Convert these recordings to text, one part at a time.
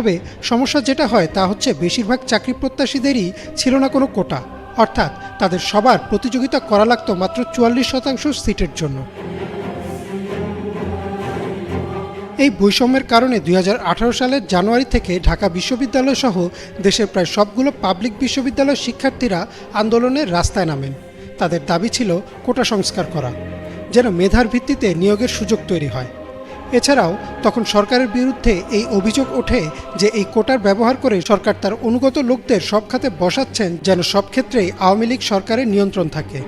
তবে সমস্যা যেটা হয় তা হচ্ছে বেশিরভাগ চাকরি প্রত্যাশীদেরই ছিল না কোনো কোটা, অর্থাৎ তাদের সবার প্রতিযোগিতা করা লাগতো মাত্র ৪৪% সিটের জন্য। এই বৈষম্যের কারণে ২০১৮ সালের জানুয়ারি থেকে ঢাকা বিশ্ববিদ্যালয় সহ দেশের প্রায় সবগুলো পাবলিক বিশ্ববিদ্যালয়ের শিক্ষার্থীরা আন্দোলনের রাস্তায় নামেন। তাদের দাবি ছিল কোটা সংস্কার করা, যেন মেধার ভিত্তিতে নিয়োগের সুযোগ তৈরি হয়। এছাড়াও তখন সরকারের বিরুদ্ধে এই অভিযোগ ওঠে যে এই কোটার ব্যবহার করে সরকার তার অনুগত লোকদের সব খাতে বসাচ্ছেন, যেন সব ক্ষেত্রেই আওয়ামী লীগ সরকারের নিয়ন্ত্রণ থাকে।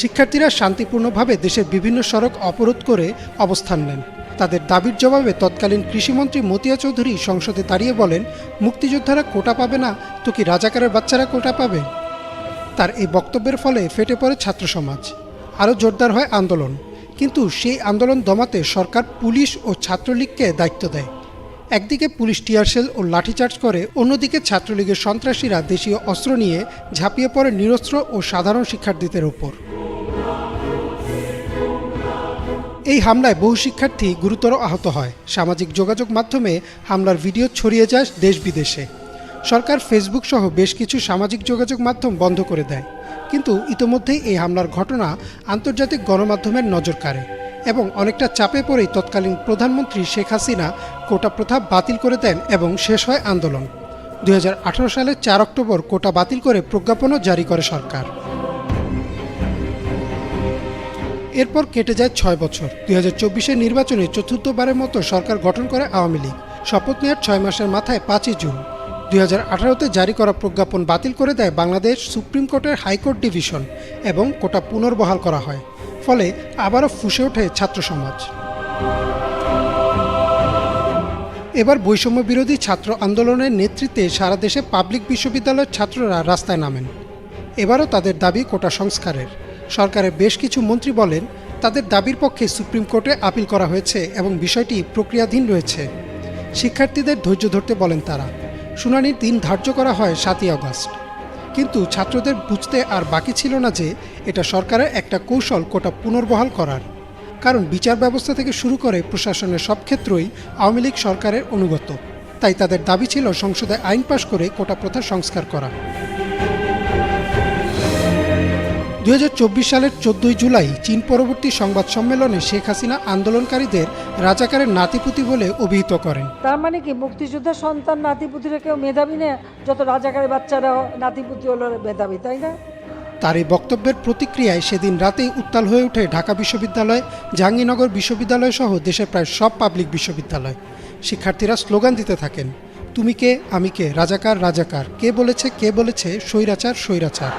শিক্ষার্থীরা শান্তিপূর্ণভাবে দেশের বিভিন্ন সড়ক অবরোধ করে অবস্থান নেন। তাদের দাবির জবাবে তৎকালীন কৃষিমন্ত্রী মতিয়া চৌধুরী সংসদে দাঁড়িয়ে বলেন, মুক্তিযোদ্ধারা কোটা পাবে না তো কি রাজাকারের বাচ্চারা কোটা পাবে? তার এই বক্তব্যের ফলে ফেটে পড়ে ছাত্র সমাজ, আরও জোরদার হয় আন্দোলন। কিন্তু সেই আন্দোলন দমাতে সরকার পুলিশ ও ছাত্রলীগকে দায়িত্ব দেয়। একদিকে পুলিশ টিয়ারশেল ও লাঠিচার্জ করে, অন্যদিকে ছাত্রলীগের সন্ত্রাসীরা দেশীয় অস্ত্র নিয়ে ঝাঁপিয়ে পড়ে নিরস্ত্র ও সাধারণ শিক্ষার্থীদের ওপর। এই হামলায় বহু শিক্ষার্থী গুরুতর আহত হয়। সামাজিক যোগাযোগ মাধ্যমে হামলার ভিডিও ছড়িয়ে যায় দেশ বিদেশে। সরকার ফেসবুক সহ বেশ কিছু সামাজিক যোগাযোগ মাধ্যম বন্ধ করে দেয়, কিন্তু ইতোমধ্যেই এই হামলার ঘটনা আন্তর্জাতিক গণমাধ্যমের নজর কাড়ে এবং অনেকটা চাপে পড়েই তৎকালীন প্রধানমন্ত্রী শেখ হাসিনা কোটা প্রথা বাতিল করে দেন এবং শেষ হয় আন্দোলন। ২০১৮ সালের ৪ অক্টোবর কোটা বাতিল করে প্রজ্ঞাপনও জারি করে সরকার। এরপর কেটে যায় ৬ বছর। ২০২৪-এর নির্বাচনে চতুর্থবারের মতো সরকার গঠন করে আওয়ামী লীগ। শপথ নেওয়ার ৬ মাসের মাথায় ৫ই জুন ২০১৮-তে জারি করা প্রজ্ঞাপন বাতিল করে দেয় বাংলাদেশ সুপ্রিম কোর্টের হাইকোর্ট ডিভিশন এবং কোটা পুনর্বহাল করা হয়। ফলে আবারও ফুঁসে ওঠে ছাত্র সমাজ। এবার বৈষম্য বিরোধী ছাত্র আন্দোলনের নেতৃত্বে সারা দেশে পাবলিক বিশ্ববিদ্যালয়ের ছাত্ররা রাস্তায় নামেন। এবারও তাদের দাবি কোটা সংস্কারের। সরকারের বেশ কিছু মন্ত্রী বলেন, তাদের দাবির পক্ষে সুপ্রিম কোর্টে আপিল করা হয়েছে এবং বিষয়টি প্রক্রিয়াধীন রয়েছে। শিক্ষার্থীদের ধৈর্য ধরতে বলেন তারা। শুনানির দিন ধার্য করা হয় ৭ই আগস্ট। কিন্তু ছাত্রদের বুঝতে আর বাকি ছিল না যে এটা সরকারের একটা কৌশল কোটা পুনর্বহাল করার। কারণ বিচার ব্যবস্থা থেকে শুরু করে প্রশাসনের সব ক্ষেত্রেই আওয়ামী লীগ সরকারের অনুগত। তাই তাদের দাবি ছিল সংসদে আইন পাশ করে কোটা প্রথা সংস্কার করা। ২০২৪ সালের ১৪ই জুলাই চীন পরবর্তী সংবাদ সম্মেলনে শেখ হাসিনা আন্দোলনকারীদের রাজাকারের নাতিপুতি বলে অভিহিত করেন। তার মানে কি মুক্তিযোদ্ধার সন্তান নাতিপুতিরা কেউ মেধাবী না, যত রাজাকারের বাচ্চারা নাতিপুতি হলো মেধাবী, তাই না? তার এই বক্তব্যের প্রতিক্রিয়ায় সেদিন রাতেই উত্তাল হয়ে ওঠে ঢাকা বিশ্ববিদ্যালয়, জাহাঙ্গীরনগর বিশ্ববিদ্যালয় সহ দেশের প্রায় সব পাবলিক বিশ্ববিদ্যালয়। শিক্ষার্থীরা স্লোগান দিতে থাকেন, তুমি কে আমি কে, রাজাকার রাজাকার, কে বলেছে স্বৈরাচার স্বৈরাচার।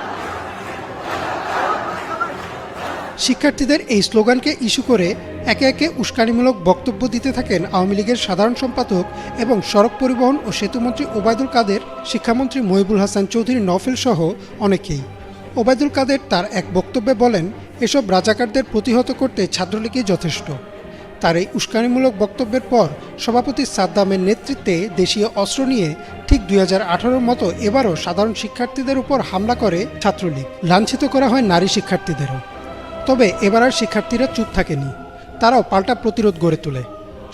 শিক্ষার্থীদের এই স্লোগানকে ইস্যু করে একে একে উস্কানিমূলক বক্তব্য দিতে থাকেন আওয়ামী লীগের সাধারণ সম্পাদক এবং সড়ক পরিবহন ও সেতুমন্ত্রী ওবায়দুল কাদের, শিক্ষামন্ত্রী মহিবুল হাসান চৌধুরী নফেল সহ অনেকেই। ওবায়দুল কাদের তার এক বক্তব্যে বলেন, এসব রাজাকারদের প্রতিহত করতে ছাত্রলীগই যথেষ্ট। তার এই উস্কানিমূলক বক্তব্যের পর সভাপতি সাদ্দামের নেতৃত্বে দেশীয় অস্ত্র নিয়ে ঠিক ২০১৮-র মতো এবারও সাধারণ শিক্ষার্থীদের উপর হামলা করে ছাত্রলীগ। লাঞ্ছিত করা হয় নারী শিক্ষার্থীদেরও। তবে এবার আর শিক্ষার্থীরা চুপ থাকেনি, তারাও পাল্টা প্রতিরোধ গড়ে তোলে।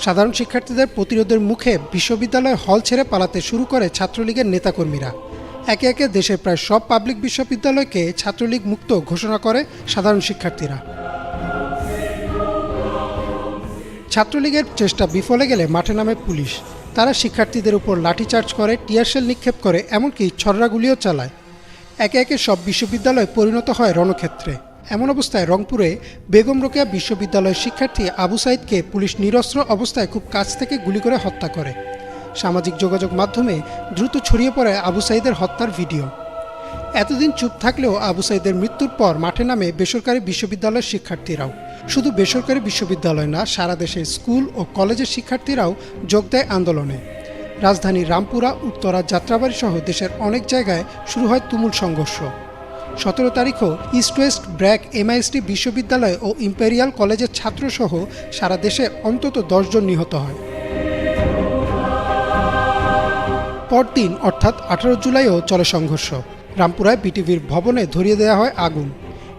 সাধারণ শিক্ষার্থীদের প্রতিরোধের মুখে বিশ্ববিদ্যালয় হল ছেড়ে পালাতে শুরু করে ছাত্রলীগের নেতাকর্মীরা। একে একে দেশের প্রায় সব পাবলিক বিশ্ববিদ্যালয়কে ছাত্রলীগ মুক্ত ঘোষণা করে সাধারণ শিক্ষার্থীরা। ছাত্রলীগের চেষ্টা বিফলে গেলে মাঠে নামে পুলিশ। তারা শিক্ষার্থীদের উপর লাঠিচার্জ করে, টিয়ারশেল নিক্ষেপ করে, এমনকি ছররাগুলিও চালায়। একে একে সব বিশ্ববিদ্যালয় পরিণত হয় রণক্ষেত্রে। এমন অবস্থায় রংপুরে বেগম রোকেয়া বিশ্ববিদ্যালয়ের শিক্ষার্থী আবু সাইদকে পুলিশ নিরস্ত্র অবস্থায় খুব কাছ থেকে গুলি করে হত্যা করে। সামাজিক যোগাযোগ মাধ্যমে দ্রুত ছড়িয়ে পড়ে আবু সাইদের হত্যার ভিডিও। এতদিন চুপ থাকলেও আবু সাইদের মৃত্যুর পর মাঠে নামে বেসরকারি বিশ্ববিদ্যালয়ের শিক্ষার্থীরাও। শুধু বেসরকারি বিশ্ববিদ্যালয় না, সারা দেশের স্কুল ও কলেজের শিক্ষার্থীরাও যোগ দেয় আন্দোলনে। রাজধানী রামপুরা, উত্তরা, যাত্রাবাড়ি সহ দেশের অনেক জায়গায় শুরু হয় তুমুল সংঘর্ষ। ১৭ তারিখও ইস্ট ওয়েস্ট, ব্র্যাক, MIST বিশ্ববিদ্যালয় ও ইম্পেরিয়াল কলেজের ছাত্রসহ সারা দেশে অন্তত ১০ জন নিহত হয়। পরদিন অর্থাৎ ১৮ জুলাইও চলে সংঘর্ষ। রামপুরায় বিটিভির ভবনে ধরিয়ে দেওয়া হয় আগুন,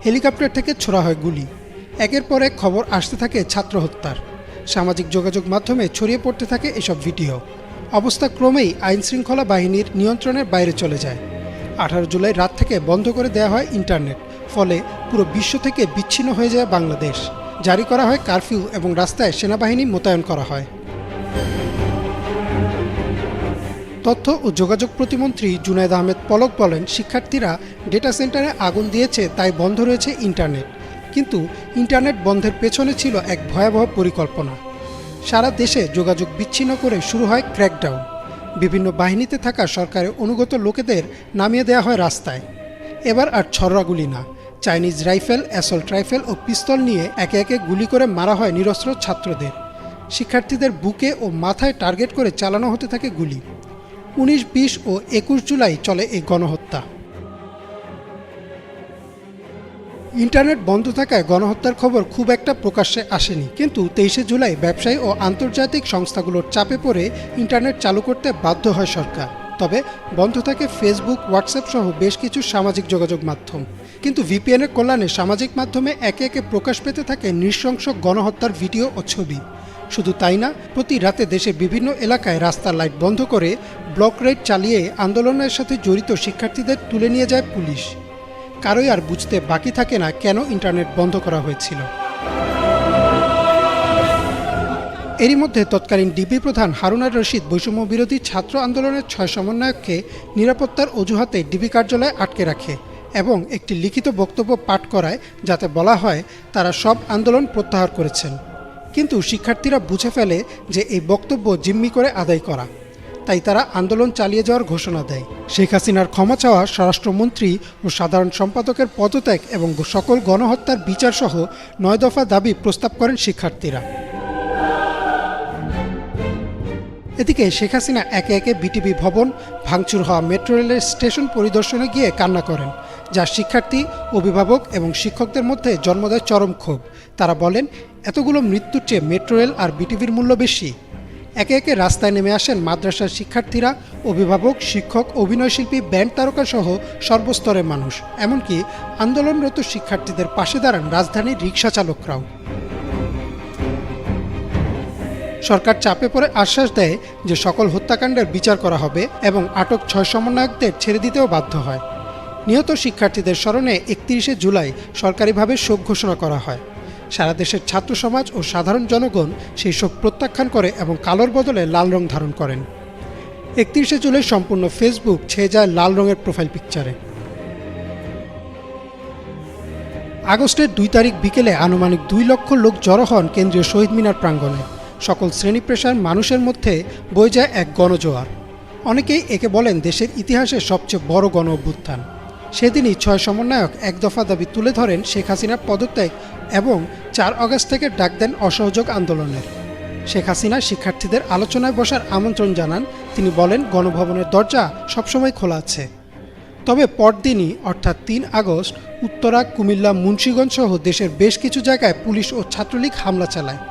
হেলিকপ্টার থেকে ছোড়া হয় গুলি। একের পর এক খবর আসতে থাকে ছাত্র হত্যার। সামাজিক যোগাযোগ মাধ্যমে ছড়িয়ে পড়তে থাকে এসব ভিডিও। অবস্থা ক্রমেই আইনশৃঙ্খলা বাহিনীর নিয়ন্ত্রণের বাইরে চলে যায়। 18 জুলাই রাত থেকে বন্ধ করে দেওয়া হয় ইন্টারনেট, ফলে পুরো বিশ্ব থেকে বিচ্ছিন্ন হয়ে যায় বাংলাদেশ। জারি করা হয় কারফিউ এবং রাস্তায় সেনাবাহিনী মোতায়েন করা হয়। তথ্য ও যোগাযোগ প্রতিমন্ত্রী জুনায়েদ আহমেদ পলক বলেন, শিক্ষার্থীরা ডেটা সেন্টারে আগুন দিয়েছে তাই বন্ধ রয়েছে ইন্টারনেট। কিন্তু ইন্টারনেট বন্ধের পেছনে ছিল এক ভয়াবহ পরিকল্পনা। সারা দেশে যোগাযোগ বিচ্ছিন্ন করে শুরু হয় ক্র্যাকডাউন। বিভিন্ন বাহিনীতে থাকা সরকারের অনুগত লোকেদের নামিয়ে দেওয়া হয় রাস্তায়। এবার আর ছররাগুলি না, চাইনিজ রাইফেল, অ্যাসল্ট রাইফেল ও পিস্তল নিয়ে একে একে গুলি করে মারা হয় নিরস্ত্র ছাত্রদের। শিক্ষার্থীদের বুকে ও মাথায় টার্গেট করে চালানো হতে থাকে গুলি। 19, 20 ও 21 জুলাই চলে এই গণহত্যা। ইন্টারনেট বন্ধ থাকায় গণহত্যার খবর খুব একটা প্রকাশ্যে আসেনি, কিন্তু 23 জুলাই ব্যবসায়ী ও আন্তর্জাতিক সংস্থাগুলোর চাপে পড়ে ইন্টারনেট চালু করতে বাধ্য হয় সরকার। তবে বন্ধ থাকে ফেসবুক, হোয়াটসঅ্যাপ সহ বেশ কিছু সামাজিক যোগাযোগ মাধ্যম। কিন্তু ভিপিএনের কল্যাণে সামাজিক মাধ্যমে একে একে প্রকাশ পেতে থাকে নৃশংস গণহত্যার ভিডিও ও ছবি। শুধু তাই না, প্রতি রাতে দেশের বিভিন্ন এলাকায় রাস্তার লাইট বন্ধ করে ব্লক রেড চালিয়ে আন্দোলনের সাথে জড়িত শিক্ষার্থীদের তুলে নিয়ে যায় পুলিশ। কারোই আর বুঝতে বাকি থাকে না কেন ইন্টারনেট বন্ধ করা হয়েছিল। এরই মধ্যে তৎকালীন ডিবি প্রধান হারুন আর রশিদ বৈষম্য বিরোধী ছাত্র আন্দোলনের 6 সমন্বয়ককে নিরাপত্তার অজুহাতে ডিবি কার্যালয়ে আটকে রাখে এবং একটি লিখিত বক্তব্য পাঠ করায়, যাতে বলা হয় তারা সব আন্দোলন প্রত্যাহার করেছেন। কিন্তু শিক্ষার্থীরা বুঝে ফেলে যে এই বক্তব্য জিম্মি করে আদায় করা, তাই তারা আন্দোলন চালিয়ে যাওয়ার ঘোষণা দেয়। শেখ হাসিনার ক্ষমা চাওয়া, স্বরাষ্ট্রমন্ত্রী ও সাধারণ সম্পাদকের পদত্যাগ এবং সকল গণহত্যার বিচারসহ 9 দফা দাবি প্রস্তাব করেন শিক্ষার্থীরা। এদিকে শেখ হাসিনা একে একে বিটিভি ভবন, ভাঙচুর হওয়া মেট্রো রেলের স্টেশন পরিদর্শনে গিয়ে কান্না করেন, যা শিক্ষার্থী, অভিভাবক এবং শিক্ষকদের মধ্যে জন্ম দেয় চরম ক্ষোভ। তারা বলেন, এতগুলো মৃত্যুর চেয়ে মেট্রো রেল আর বিটিভির মূল্য বেশি। একে একে রাস্তায় নেমে আসেন মাদ্রাসার শিক্ষার্থীরা, অভিভাবক, শিক্ষক, অভিনয়শিল্পী, ব্যান্ড তারকা সহ সর্বস্তরের মানুষ। এমনকি আন্দোলনরত শিক্ষার্থীদের পাশে দাঁড়ান রাজধানীর রিকশা চালকরাও। সরকার চাপে পড়ে আশ্বাস দেয় যে সকল হত্যাকাণ্ডের বিচার করা হবে এবং আটক 6 সমন্বয়কদের ছেড়ে দিতেও বাধ্য হয়। নিহত শিক্ষার্থীদের স্মরণে 31 জুলাই সরকারিভাবে শোক ঘোষণা করা হয়। সারা দেশের ছাত্র সমাজ ও সাধারণ জনগণ সেই শোক প্রত্যাখ্যান করে এবং কালোর বদলে লাল রং ধারণ করেন। 31 জুলাই সম্পূর্ণ ফেসবুক ছেয়ে যায় লাল রঙের প্রোফাইল পিকচারে। আগস্টের 2 তারিখ বিকেলে আনুমানিক 2 লক্ষ লোক জড়ো হন কেন্দ্রীয় শহীদ মিনার প্রাঙ্গণে। সকল শ্রেণী পেশার মানুষের মধ্যে বয়ে যায় এক গণজোয়ার। অনেকেই একে বলেন দেশের ইতিহাসের সবচেয়ে বড় গণ অভ্যুত্থান। সেদিনই 6 সমন্বয়ক 1 দফা দাবি তুলে ধরেন শেখ হাসিনার পদত্যাগ এবং 4 আগস্ট থেকে ডাক দেন অসহযোগ আন্দোলনের। শেখ হাসিনা শিক্ষার্থীদের আলোচনায় বসার আমন্ত্রণ জানান। তিনি বলেন, গণভবনের দরজা সবসময় খোলা আছে। তবে পরদিনই অর্থাৎ 3 আগস্ট উত্তরা, কুমিল্লা, মুন্সিগঞ্জ সহ দেশের বেশ কিছু জায়গায় পুলিশ ও ছাত্রলীগ হামলা চালায়।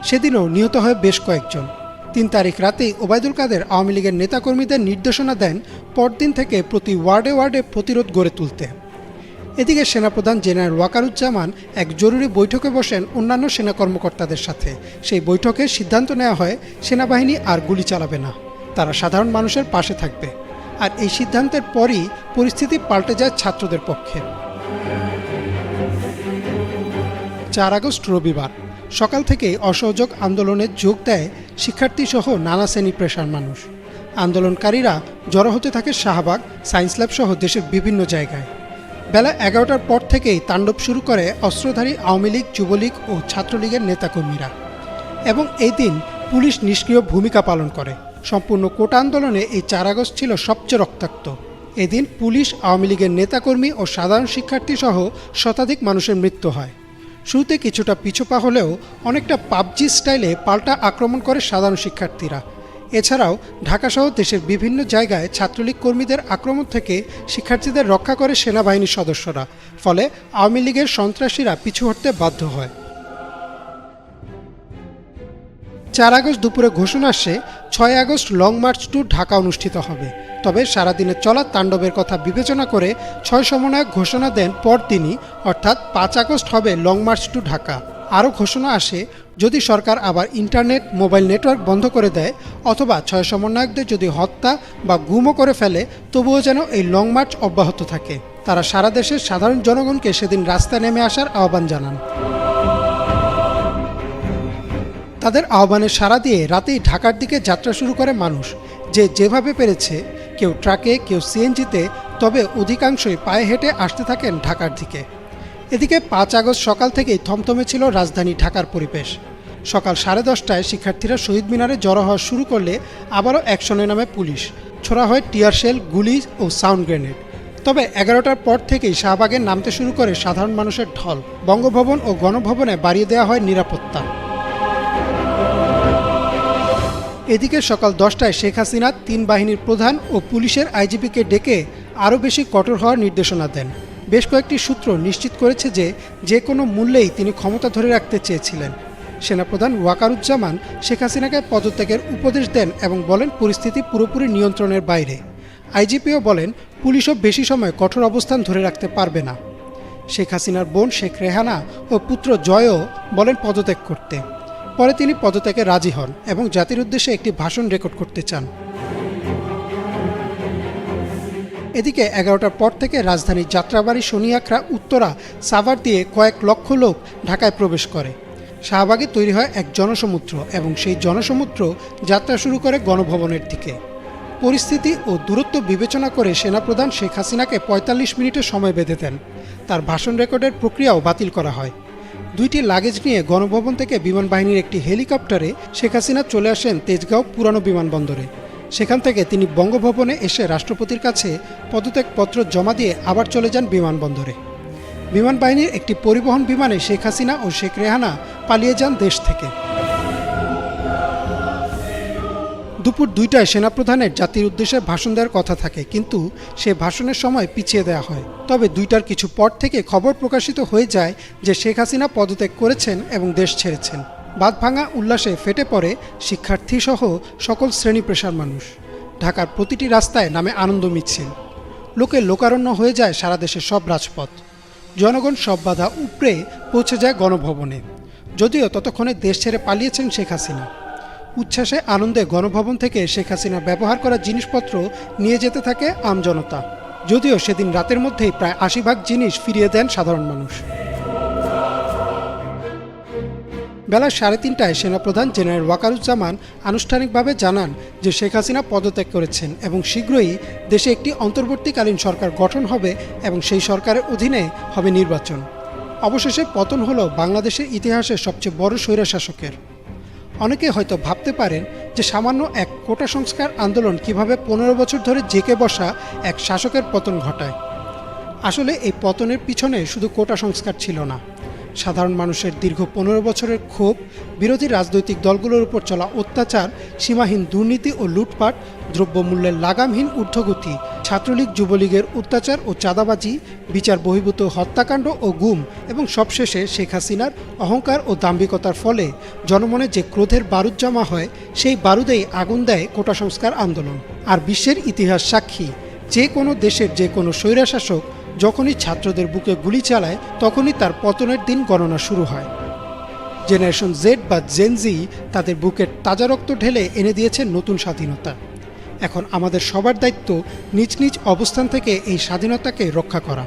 সেদিনও নিহত হয় বেশ কয়েকজন। 3 তারিখ রাতেই ওবায়দুল কাদের আওয়ামী লীগের নেতাকর্মীদের নির্দেশনা দেন পরদিন থেকে প্রতি ওয়ার্ডে ওয়ার্ডে প্রতিরোধ গড়ে তুলতে। এদিকে সেনাপ্রধান জেনারেল ওয়াকারুজ্জামান এক জরুরি বৈঠকে বসেন অন্যান্য সেনা কর্মকর্তাদের সাথে। সেই বৈঠকে সিদ্ধান্ত নেওয়া হয় সেনাবাহিনী আর গুলি চালাবে না, তারা সাধারণ মানুষের পাশে থাকবে। আর এই সিদ্ধান্তের পরই পরিস্থিতি পাল্টে যায় ছাত্রদের পক্ষে। 4 আগস্ট রবিবার সকাল থেকেই অসহযোগ আন্দোলনে যোগ দেয় শিক্ষার্থীসহ নানা শ্রেণী পেশার মানুষ। আন্দোলনকারীরা জড়ো হতে থাকে শাহবাগ, সায়েন্স ল্যাব সহ দেশের বিভিন্ন জায়গায়। বেলা 11টার পর থেকেই তাণ্ডব শুরু করে অস্ত্রধারী আওয়ামী লীগ, যুবলীগ ও ছাত্রলীগের নেতাকর্মীরা, এবং এই দিন পুলিশ নিষ্ক্রিয় ভূমিকা পালন করে। সম্পূর্ণ কোটা আন্দোলনে এই 4 আগস্ট ছিল সবচেয়ে রক্তাক্ত। এদিন পুলিশ, আওয়ামী লীগের নেতাকর্মী ও সাধারণ শিক্ষার্থী সহ শতাধিক মানুষের মৃত্যু হয়। শুরুতে কিছুটা পিছুপা হলেও অনেকটা পাবজি স্টাইলে পাল্টা আক্রমণ করে সাধারণ শিক্ষার্থীরা। এছাড়াও ঢাকাসহ দেশের বিভিন্ন জায়গায় ছাত্রলীগ কর্মীদের আক্রমণ থেকে শিক্ষার্থীদের রক্ষা করে সেনাবাহিনীর সদস্যরা, ফলে আওয়ামী লীগের সন্ত্রাসীরা পিছু হটতে বাধ্য হয়। 4 আগস্ট দুপুরে ঘোষণা আসে 6 August long march to Dhaka অনুষ্ঠিত হবে। তবে সারাদিনের চলা তাণ্ডবের কথা বিবেচনা করে 6 সমন্বয়ক ঘোষণা দেন পরদিনই অর্থাৎ 5 আগস্ট হবে লং মার্চ টু ঢাকা। আরও ঘোষণা আসে, যদি সরকার আবার ইন্টারনেট মোবাইল নেটওয়ার্ক বন্ধ করে দেয় অথবা 6 সমন্বয়কদের যদি হত্যা বা গুমও করে ফেলে, তবুও যেন এই লং মার্চ অব্যাহত থাকে। তারা সারা দেশের সাধারণ জনগণকে সেদিন রাস্তায় নেমে আসার আহ্বান জানান। তাদের আহ্বানে সাড়া দিয়ে রাতেই ঢাকার দিকে যাত্রা শুরু করে মানুষ, যে যেভাবে পেরেছে, কেউ ট্রাকে, কেউ সিএনজিতে, তবে অধিকাংশই পায়ে হেঁটে আসতে থাকেন ঢাকার দিকে। এদিকে 5 আগস্ট সকাল থেকেই থমথমে ছিল রাজধানী ঢাকার পরিবেশ। সকাল 10:30টায় শিক্ষার্থীরা শহীদ মিনারে জড়ো হওয়া শুরু করলে আবারও অ্যাকশনে নামে পুলিশ। ছোড়া হয় টিয়ার শেল, গুলি ও সাউন্ড গ্রেনেড। তবে 11টার পর থেকেই শাহবাগে নামতে শুরু করে সাধারণ মানুষের ঢল। বঙ্গভবন ও গণভবনে বাড়িয়ে দেওয়া হয় নিরাপত্তা। এদিকে সকাল 10টায় শেখ হাসিনা 3 বাহিনীর প্রধান ও পুলিশের আইজিপিকে ডেকে আরও বেশি কঠোর হওয়ার নির্দেশনা দেন। বেশ কয়েকটি সূত্র নিশ্চিত করেছে যে কোনো মূল্যেই তিনি ক্ষমতা ধরে রাখতে চেয়েছিলেন। সেনাপ্রধান ওয়াকারুজ্জামান শেখ হাসিনাকে পদত্যাগের উপদেশ দেন এবং বলেন পরিস্থিতি পুরোপুরি নিয়ন্ত্রণের বাইরে। আইজিপিও বলেন পুলিশও বেশি সময় কঠোর অবস্থান ধরে রাখতে পারবে না। শেখ হাসিনার বোন শেখ রেহানা ও পুত্র জয়ও বলেন পদত্যাগ করতে। পরে তিনি পদত্যাগে রাজি হন এবং জাতির উদ্দেশ্যে একটি ভাষণ রেকর্ড করতে চান। এদিকে 11টার পর থেকে রাজধানীর যাত্রাবাড়ি, শনিয়াখড়া, উত্তরা, সাভার দিয়ে কয়েক লক্ষ লোক ঢাকায় প্রবেশ করে। শাহবাগে তৈরি হয় এক জনসমুদ্র এবং সেই জনসমুদ্র যাত্রা শুরু করে গণভবনের দিকে। পরিস্থিতি ও দূরত্ব বিবেচনা করে সেনাপ্রধান শেখ হাসিনাকে 45 মিনিটের সময় বেঁধে দেন। তার ভাষণ রেকর্ডের প্রক্রিয়াও বাতিল করা হয়। 2টি লাগেজ নিয়ে গণভবন থেকে বিমান বাহিনীর একটি হেলিকপ্টারে শেখ হাসিনা চলে আসেন তেজগাঁও পুরানো বিমানবন্দরে। সেখান থেকে তিনি বঙ্গভবনে এসে রাষ্ট্রপতির কাছে পদত্যাগপত্র জমা দিয়ে আবার চলে যান বিমানবন্দরে। বিমান বাহিনীর একটি পরিবহন বিমানে শেখ হাসিনা ও শেখ রেহানা পালিয়ে যান দেশ থেকে। দুপুর 2টায় সেনাপ্রধানের জাতির উদ্দেশ্যে ভাষণ দেওয়ার কথা থাকে, কিন্তু সে ভাষণের সময় পিছিয়ে দেওয়া হয়। তবে 2টার কিছু পর থেকে খবর প্রকাশিত হয়ে যায় যে শেখ হাসিনা পদত্যাগ করেছেন এবং দেশ ছেড়েছেন। বাঁধভাঙা উল্লাসে ফেটে পড়ে শিক্ষার্থীসহ সকল শ্রেণী পেশার মানুষ। ঢাকার প্রতিটি রাস্তায় নামে আনন্দ মিছিল। লোকে লোকারণ্য হয়ে যায় সারা দেশের সব রাজপথ। জনগণ সব বাধা উপড়ে পৌঁছে যায় গণভবনে। যদিও ততক্ষণে দেশ ছেড়ে পালিয়েছেন শেখ হাসিনা। উচ্ছ্বাসে আনন্দে গণভবন থেকে শেখ হাসিনা ব্যবহার করা জিনিসপত্র নিয়ে যেতে থাকে আমজনতা। যদিও সেদিন রাতের মধ্যেই প্রায় 80 ভাগ জিনিস ফিরিয়ে দেন সাধারণ মানুষ। বেলা 3:30টায় সেনাপ্রধান জেনারেল ওয়াকারুজ্জামান আনুষ্ঠানিকভাবে জানান যে শেখ হাসিনা পদত্যাগ করেছেন এবং শীঘ্রই দেশে একটি অন্তর্বর্তীকালীন সরকার গঠন হবে এবং সেই সরকারের অধীনে হবে নির্বাচন। অবশেষে পতন হলো বাংলাদেশের ইতিহাসের সবচেয়ে বড় স্বৈরশাসকের। অনেকে হয়তো ভাবতে পারেন যে সামান্য এক কোটা সংস্কার আন্দোলন কিভাবে 15 বছর ধরে জেঁকে বসা এক শাসকের পতন ঘটায়। আসলে এই পতনের পিছনে শুধু কোটা সংস্কার ছিল না, সাধারণ মানুষের দীর্ঘ 15 বছরের ক্ষোভ, বিরোধী রাজনৈতিক দলগুলোর উপর চলা অত্যাচার, সীমাহীন দুর্নীতি ও লুটপাট, দ্রব্যমূল্যের লাগামহীন ঊর্ধ্বগতি, ছাত্রলীগ যুবলীগের অত্যাচার ও চাঁদাবাজি, বিচার বহির্ভূত হত্যাকাণ্ড ও গুম এবং সবশেষে শেখ হাসিনার অহংকার ও দাম্ভিকতার ফলে জনমনে যে ক্রোধের বারুদ জমা হয়, সেই বারুদেই আগুন দেয় কোটা সংস্কার আন্দোলন। আর বিশ্বের ইতিহাস সাক্ষী, যে কোনো দেশের যে কোনো স্বৈরশাসক যখনই ছাত্রদের বুকে গুলি চালায়, তখনই তার পতনের দিন গণনা শুরু হয়। জেনারেশন জেড বা জেনজি তাদের বুকের তাজা রক্ত ঢেলে এনে দিয়েছে নতুন স্বাধীনতা। এখন আমাদের সবার দায়িত্ব নিজ নিজ অবস্থান থেকে এই স্বাধীনতাকে রক্ষা করা।